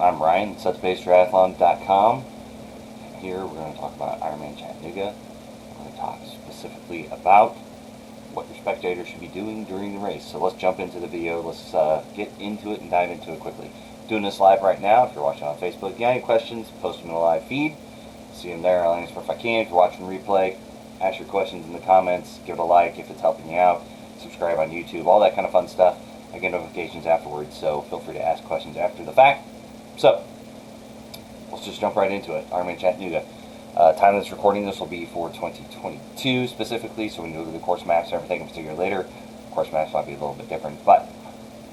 I'm Ryan, Triathlon.com. Here we're going to talk about IRONMAN Chattanooga. We're going to talk specifically about what your spectators should be doing during the race. So let's jump into the video. Let's get into it and dive into it quickly. Doing this live right now. If you're watching on Facebook, if you have any questions, post them in the live feed. See them there. I'll answer if I can. If you're watching replay, ask your questions in the comments. Give it a like if it's helping you out. Subscribe on YouTube. All that kind of fun stuff. I get notifications afterwards, so feel free to ask questions after the fact. So, let's just jump right into it. IRONMAN Chattanooga. Time of this recording, this will be for 2022 specifically, so we can go to the course maps and everything and figure later. Course maps might be a little bit different, but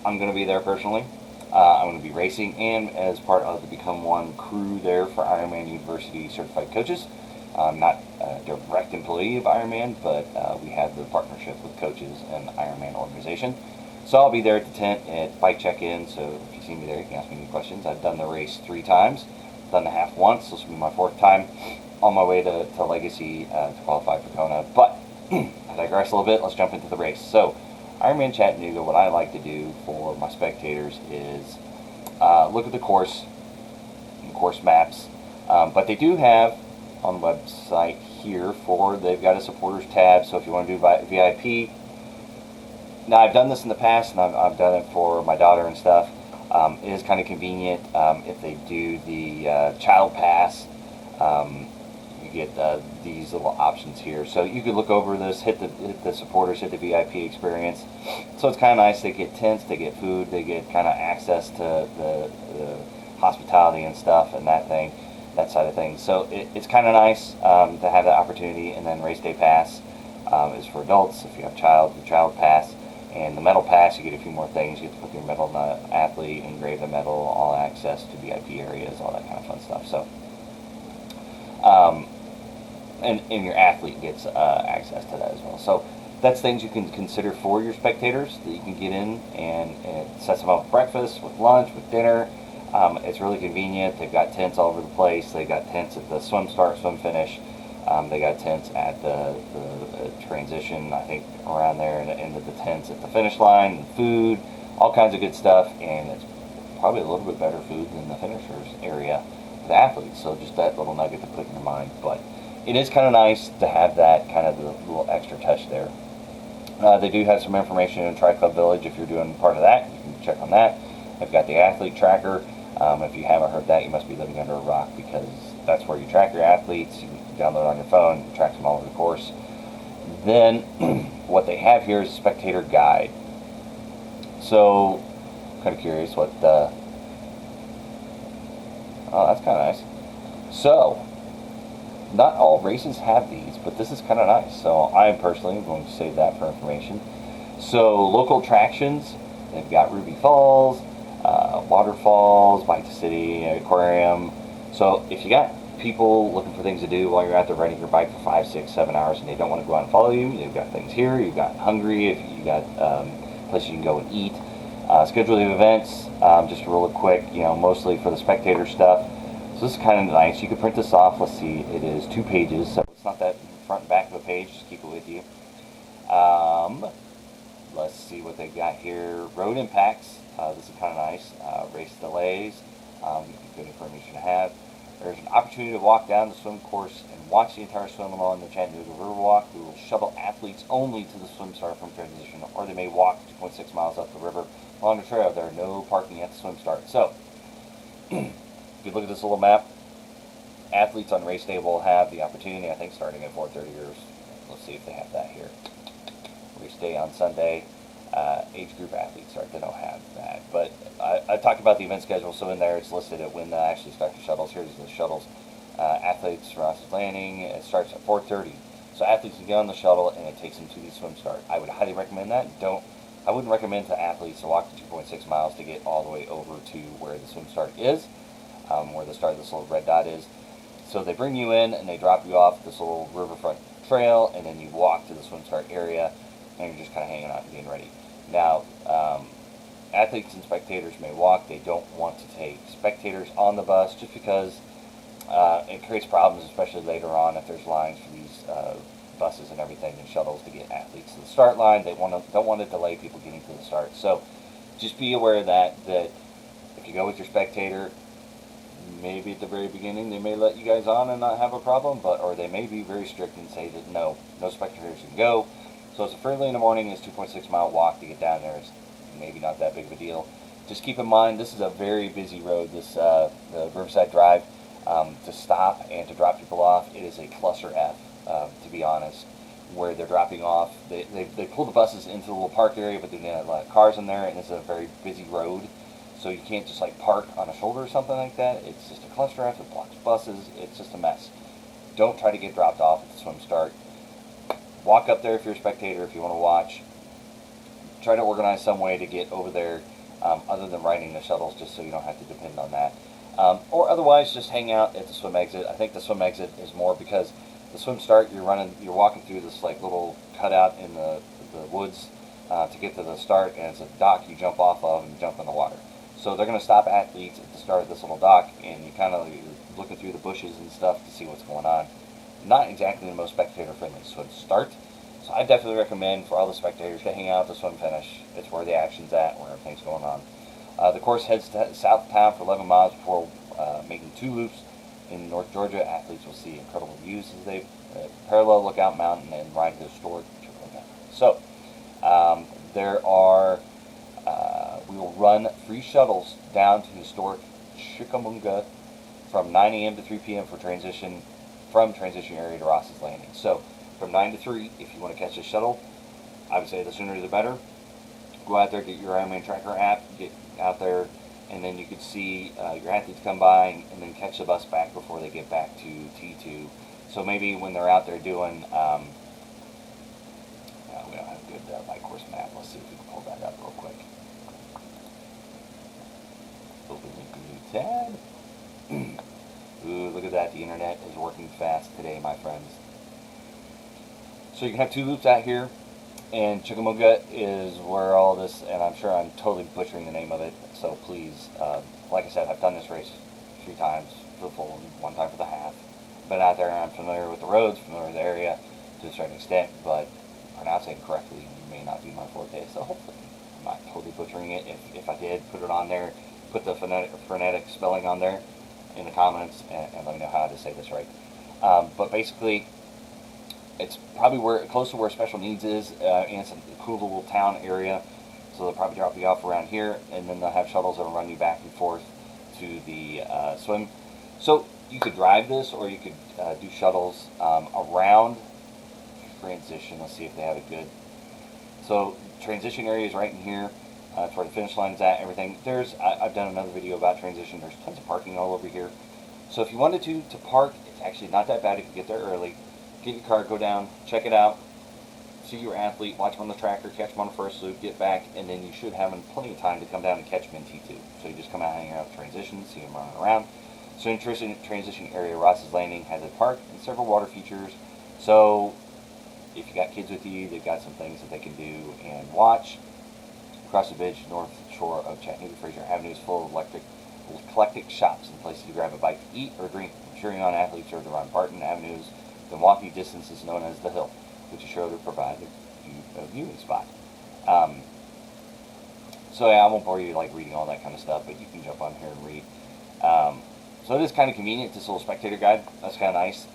I'm going to be there personally. I'm going to be racing and as part of the Become One crew there for Ironman University certified coaches. I'm not a direct employee of Ironman, but we have the partnership with coaches and the Ironman organization. So I'll be there at the tent at bike check-in, so if you see me there, you can ask me any questions. I've done the race 3 times, done the half once, this will be my 4th time on my way to Legacy to qualify for Kona. But I digress a little bit, let's jump into the race. So IRONMAN Chattanooga, what I like to do for my spectators is look at the course and course maps, but they do have on the website here they've got a supporters tab, so if you want to do VIP. Now, I've done this in the past, and I've done it for my daughter and stuff. It is kind of convenient if they do the child pass. You get these little options here. So you could look over this, hit the supporters, hit the VIP experience. So it's kind of nice. They get tents, they get food, they get kind of access to the hospitality and stuff and that side of things. So it's kind of nice to have that opportunity. And then race day pass is for adults. If you have the child pass. And the medal pass, you get a few more things. You get to put your medal in the athlete, engrave the medal, all access to VIP areas, all that kind of fun stuff. So, and your athlete gets access to that as well. So that's things you can consider for your spectators that you can get in and it sets them up with breakfast, with lunch, with dinner. It's really convenient. They've got tents all over the place. They've got tents at the swim start, swim finish. They got tents at the transition, I think, around there, and the tents at the finish line, and food, all kinds of good stuff, and it's probably a little bit better food than the finishers area for the athletes, so just that little nugget to put in your mind. But it is kind of nice to have that kind of the little extra touch there. They do have some information in Tri Club Village if you're doing part of that. You can check on that. They've got the athlete tracker. If you haven't heard that, you must be living under a rock, because that's where you track your athletes. You download on your phone, it tracks them all over the course. Then what they have here is a spectator guide. So I'm kind of curious what oh, that's kind of nice. So not all races have these, but this is kind of nice. So I personally am going to save that for information. So local attractions, they've got Ruby Falls, waterfalls, Bike to City, Aquarium. So if you got people looking for things to do while you're out there riding your bike for 5, 6, 7 hours and they don't want to go out and follow you, you've got things here. You've got Hungry, if you got places you can go and eat. Schedule of events, just real quick, mostly for the spectator stuff. So this is kind of nice. You can print this off. Let's see, it is 2 pages, so it's not that front and back of a page. Just keep it with you. Let's see what they got here. Road impacts. This is kind of nice. Race delays. Good information to have. There's an opportunity to walk down the swim course and watch the entire swim along the Chattanooga Riverwalk. We will shuttle athletes only to the swim start from transition, or they may walk 2.6 miles up the river along the trail. There are no parking at the swim start. So, if you look at this little map, athletes on race day will have the opportunity, I think starting at 4:30 or let's see if they have that here. Race day on Sunday. Age group athletes they don't have that, but I talked about the event schedule, so in there it's listed at when they actually start the shuttles. Here's the shuttles. Athletes Ross's Landing, it starts at 4:30, so athletes can get on the shuttle and it takes them to the swim start. I would highly recommend that. I wouldn't recommend to athletes to walk the 2.6 miles to get all the way over to where the swim start is, where the start of this little red dot is. So they bring you in and they drop you off this little riverfront trail, and then you walk to the swim start area and you're just kind of hanging out and getting ready. Now, athletes and spectators may walk. They don't want to take spectators on the bus just because it creates problems, especially later on if there's lines for these buses and everything and shuttles to get athletes to the start line. They don't want to delay people getting to the start. So just be aware of that if you go with your spectator, maybe at the very beginning they may let you guys on and not have a problem, or they may be very strict and say that no spectators can go. So it's early in the morning. It's 2.6 mile walk to get down there. It's maybe not that big of a deal. Just keep in mind this is a very busy road. This the Riverside Drive. To stop and to drop people off, it is a cluster F, to be honest, where they're dropping off. They pull the buses into the little park area, but they have a lot of cars in there, and it's a very busy road. So you can't just like park on a shoulder or something like that. It's just a cluster F. It blocks buses. It's just a mess. Don't try to get dropped off at the swim start. Walk up there if you're a spectator, if you want to watch. Try to organize some way to get over there other than riding the shuttles, just so you don't have to depend on that. Or otherwise, just hang out at the swim exit. I think the swim exit is more because the swim start, you're walking through this like little cutout in the woods to get to the start, and it's a dock you jump off of and jump in the water. So they're going to stop athletes at the start of this little dock, and you're looking through the bushes and stuff to see what's going on. Not exactly the most spectator-friendly swim start, so I definitely recommend for all the spectators to hang out at the swim finish. It's where the action's at, where everything's going on. The course heads south of town for 11 miles before making 2 loops in North Georgia. Athletes will see incredible views as they parallel Lookout Mountain and ride the historic Chickamauga. So we will run 3 shuttles down to historic Chickamauga from 9 a.m. to 3 p.m. for transition area to Ross's Landing. So from 9 to 3, if you want to catch a shuttle, I would say the sooner the better. Go out there, get your IRONMAN Tracker app, get out there, and then you could see your athletes come by and then catch the bus back before they get back to T2. So maybe when they're out there doing, we don't have a good bike course map. Let's see if we can pull that up real quick. Open a new tab. Ooh, look at that. The internet is working fast today, my friends. So you can have 2 loops out here. And Chickamauga is where all this, and I'm sure I'm totally butchering the name of it, so please, like I said, I've done this race 3 times for the full, 1 time for the half. Been out there and I'm familiar with the roads, familiar with the area to a certain extent, but pronouncing it correctly may not be my forte, so hopefully I'm not totally butchering it. If I did, put it on there, put the phonetic spelling on there in the comments, and let me know how to say this right. But basically, it's probably close to where special needs is, and it's a cool little town area. So they'll probably drop you off around here, and then they'll have shuttles that will run you back and forth to the swim. So you could drive this, or you could do shuttles around transition. Let's see if they have it good. So transition area is right in here. It's where the finish line is at. Everything. I've done another video about transition. There's tons of parking all over here. So if you wanted to park, it's actually not that bad if you get there early. Get your car, go down, check it out, see your athlete, watch him on the tracker, catch him on the first loop, get back, and then you should have plenty of time to come down and catch him in T2. So you just come out hanging out transition, see him running around. So in transition area, Ross's Landing has a park and several water features. So if you got kids with you, they've got some things that they can do and watch. Across the bridge, north shore of Chattanooga, Fraser Avenue is full of eclectic shops and places to grab a bite to eat or drink. Cheering on athletes sure to run Barton Avenues. The walking distance is known as the Hill, which is sure to provide a viewing spot. So yeah, I won't bore you like reading all that kind of stuff, but you can jump on here and read. So it is kind of convenient, this little spectator guide. That's kind of nice.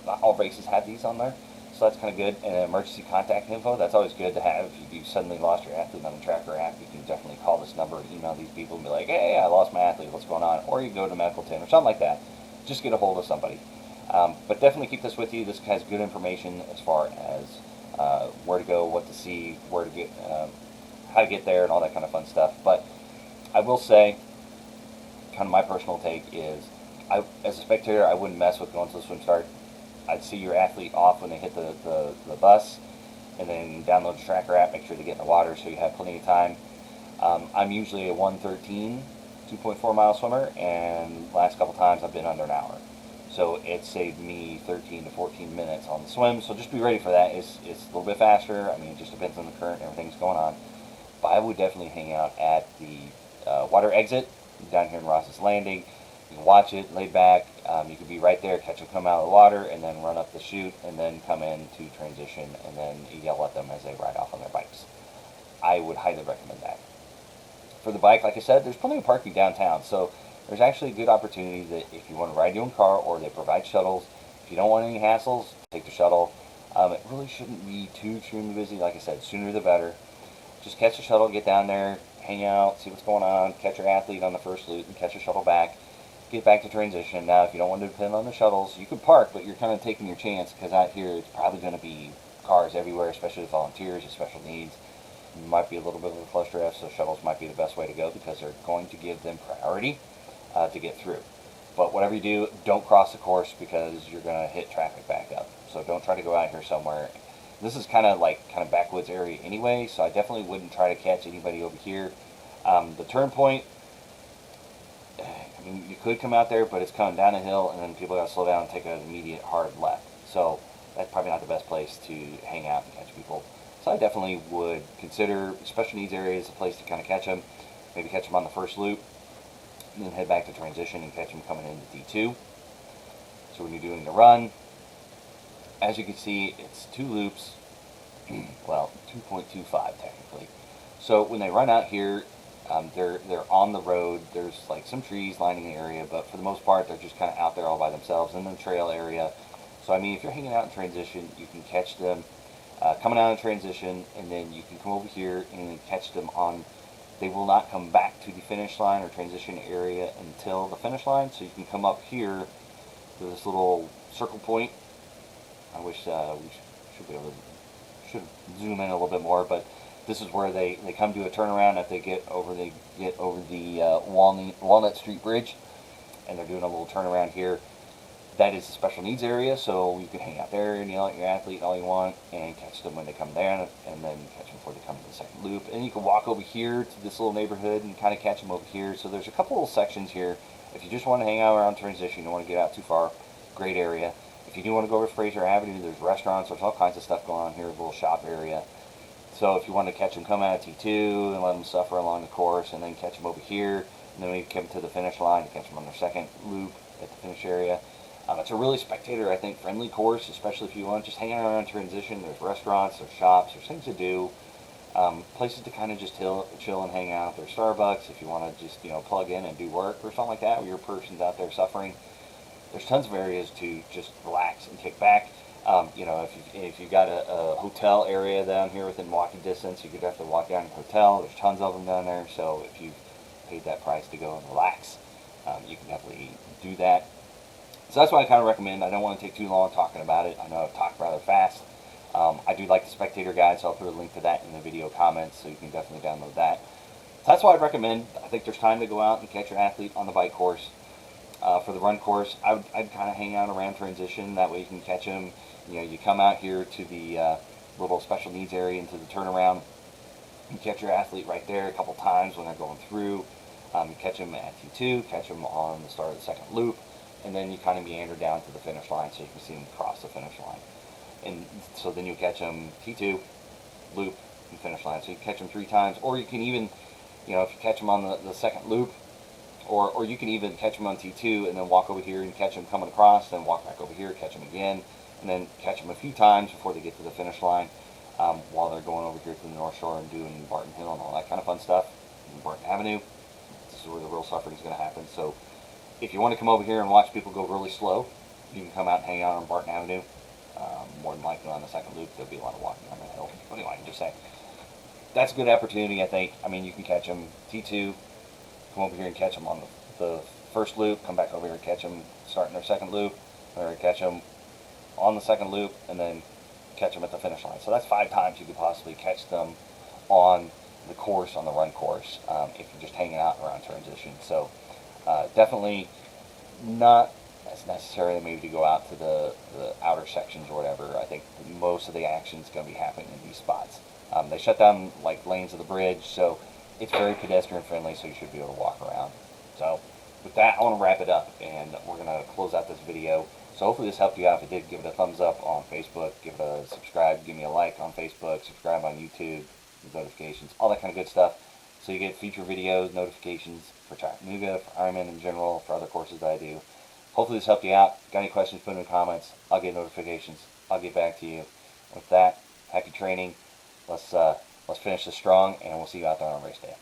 Not all races have these on there, so that's kind of good. And emergency contact info, that's always good to have. If you suddenly lost your athlete on the tracker app, you can definitely call this number and email these people and be like, hey, I lost my athlete, what's going on? Or you go to medical 10 or something like that. Just get a hold of somebody. But definitely keep this with you. This has good information as far as where to go, what to see, where to get, how to get there, and all that kind of fun stuff. But I will say, kind of my personal take is, as a spectator, I wouldn't mess with going to the swim start. I'd see your athlete off when they hit the bus, and then download the tracker app, make sure they get in the water so you have plenty of time. I'm usually a 1:13, 2.4 mile swimmer, and last couple times I've been under an hour. So it saved me 13 to 14 minutes on the swim. So just be ready for that. It's a little bit faster. I mean, it just depends on the current and everything's going on. But I would definitely hang out at the water exit down here in Ross's Landing. You can watch it, lay back. You could be right there, catch them come out of the water, and then run up the chute, and then come in to transition, and then yell at them as they ride off on their bikes. I would highly recommend that. For the bike, like I said, there's plenty of parking downtown. So there's actually a good opportunity that if you want to ride your own car, or they provide shuttles, if you don't want any hassles, take the shuttle. It really shouldn't be too extremely busy. Like I said, sooner the better. Just catch the shuttle, get down there, hang out, see what's going on, catch your athlete on the first loop, and catch your shuttle back. Get back to transition. Now, if you don't want to depend on the shuttles, you can park, but you're kind of taking your chance, because out here it's probably going to be cars everywhere, especially with volunteers with special needs. It might be a little bit of a flush draft, so shuttles might be the best way to go, because they're going to give them priority to get through. But whatever you do, don't cross the course, because you're going to hit traffic back up. So don't try to go out here somewhere. This is kind of backwoods area anyway, so I definitely wouldn't try to catch anybody over here. The turn point, I mean, you could come out there, but it's coming down a hill, and then people got to slow down and take an immediate hard left. So that's probably not the best place to hang out and catch people. So I definitely would consider special needs areas a place to kind of catch them. Maybe catch them on the first loop, and then head back to transition and catch them coming into D2. So when you're doing the run, as you can see, it's 2 loops, well, 2.25 technically. So when they run out here, they're on the road. There's like some trees lining the area, but for the most part, they're just kind of out there all by themselves in the trail area. So I mean, if you're hanging out in transition, you can catch them coming out of transition, and then you can come over here and catch them on. They will not come back to the finish line or transition area until the finish line. So you can come up here to this little circle point. I wish we should be able to zoom in a little bit more, but this is where they come to a turnaround if they get over the Walnut Street Bridge, and they're doing a little turnaround here. That is a special needs area, so you can hang out there and yell at your athlete all you want and catch them when they come down, and then catch them before they come to the second loop. And you can walk over here to this little neighborhood and kind of catch them over here. So there's a couple little sections here. If you just want to hang out around transition, you don't want to get out too far, great area. If you do want to go over Fraser Avenue, there's restaurants, there's all kinds of stuff going on here, a little shop area. So if you want to catch them come out of T2 and let them suffer along the course, and then catch them over here, and then when you come to the finish line, you catch them on their second loop at the finish area. It's a really spectator, I think, friendly course, especially if you want just hanging around transition. There's restaurants, there's shops, there's things to do, places to kind of just chill and hang out. There's Starbucks if you want to just plug in and do work or something like that, where your person's out there suffering. There's tons of areas to just relax and kick back. If you've got a hotel area down here within walking distance, you could definitely walk down to a hotel. There's tons of them down there, so if you've paid that price to go and relax, you can definitely do that. So that's what I kind of recommend. I don't want to take too long talking about it. I know I've talked rather fast. I do like the Spectator guide, so I'll put a link to that in the video comments, so you can definitely download that. So that's what I'd recommend. I think there's time to go out and catch your athlete on the bike course. For the run course, I'd kind of hang out around transition. That way you can catch them. You come out here to the little special needs area into the turnaround. You catch your athlete right there a couple times when they're going through. You catch them at T2, catch them on the start of the second loop, and then you kind of meander down to the finish line so you can see them cross the finish line. And so then you catch them T2, loop, and finish line. So you catch them 3 times, or you can even, if you catch them on the second loop, or you can even catch them on T2 and then walk over here and catch them coming across, then walk back over here, catch them again, and then catch them a few times before they get to the finish line, while they're going over here to the North Shore and doing Barton Hill and all that kind of fun stuff, and Barton Avenue. This is where the real suffering is going to happen. So if you want to come over here and watch people go really slow, you can come out and hang out on Barton Avenue. More than likely on the second loop, there'll be a lot of walking on that hill. But anyway, I'm just saying, that's a good opportunity, I think. I mean, you can catch them T2, come over here and catch them on the first loop, come back over here and catch them starting their second loop, or catch them on the second loop, and then catch them at the finish line. So that's 5 times you could possibly catch them on the course, on the run course, if you're just hanging out around transition. So definitely not as necessary maybe to go out to the outer sections or whatever. I think most of the action is going to be happening in these spots. They shut down like lanes of the bridge, so it's very pedestrian friendly, so you should be able to walk around. So with that, I want to wrap it up, and we're going to close out this video. So hopefully this helped you out. If it did, give it a thumbs up on Facebook, give it a subscribe, give me a like on Facebook, subscribe on YouTube, notifications, all that kind of good stuff. So you get future videos, notifications for Chattanooga, for Ironman in general, for other courses that I do. Hopefully this helped you out. Got any questions, put them in the comments. I'll get notifications. I'll get back to you. With that, happy training. Let's finish this strong, and we'll see you out there on race day.